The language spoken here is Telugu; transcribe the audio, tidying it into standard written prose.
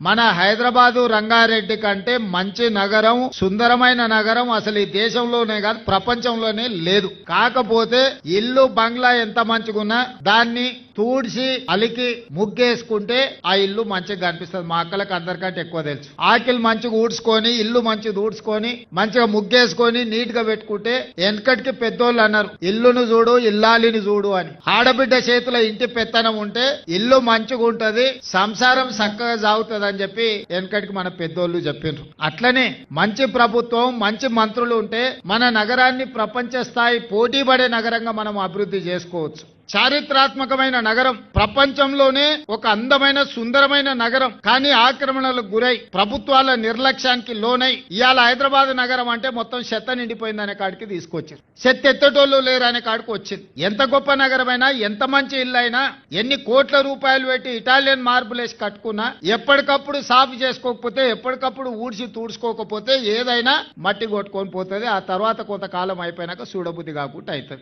మన హైదరాబాదు రంగారెడ్డి కంటే మంచి నగరం, సుందరమైన నగరం అసలు ఈ దేశంలోనే కాదు ప్రపంచంలోనే లేదు. కాకపోతే ఇల్లు బంగ్లా ఎంత మంచిగున్నా దాన్ని తూడ్చి అలికి ముగ్గేసుకుంటే ఆ ఇల్లు మంచిగా కనిపిస్తుంది. మా అక్కలకు అందరికంటే ఎక్కువ తెలుసు. ఆకిలు మంచిగా ఊడ్చుకొని ఇల్లు మంచిగా ఊడ్చుకొని మంచిగా ముగ్గేసుకొని నీట్ గా పెట్టుకుంటే వెనకటికి పెద్దోళ్ళు అన్నారు ఇల్లును చూడు ఇల్లాలిని చూడు అని. ఆడబిడ్డ చేతిలో ఇంటి పెత్తనం ఉంటే ఇల్లు మంచిగా ఉంటది, సంసారం చక్కగా సాగుతుంది అని చెప్పి వెనకటికి మన పెద్దోళ్ళు చెప్పిండ్రు. అట్లనే మంచి ప్రభుత్వం మంచి మంత్రులు ఉంటే మన నగరాన్ని ప్రపంచ స్థాయి పోటీ పడే నగరంగా మనం అభివృద్ధి చేసుకోవచ్చు. చారిత్రాత్మకమైన నగరం, ప్రపంచంలోనే ఒక అందమైన సుందరమైన నగరం, కానీ ఆక్రమణలకు గురై ప్రభుత్వాల నిర్లక్ష్యానికి లోనై ఇవాళ హైదరాబాద్ నగరం అంటే మొత్తం చెత్త నిండిపోయిందనే కాడికి తీసుకొచ్చారు. చెత్త ఎత్తటోళ్ళు లేరు అనే కాడికి వచ్చింది. ఎంత గొప్ప నగరమైనా ఎంత మంచి ఇల్లు అయినా ఎన్ని కోట్ల రూపాయలు పెట్టి ఇటాలియన్ మార్బులేసి కట్టుకున్నా ఎప్పటికప్పుడు సాఫ్ చేసుకోకపోతే ఎప్పటికప్పుడు ఊడ్చి తూడ్చుకోకపోతే ఏదైనా మట్టి కొట్టుకొని పోతుంది. ఆ తర్వాత కొంతకాలం అయిపోయినాక చూడబుద్ధి కాకుండా అవుతుంది.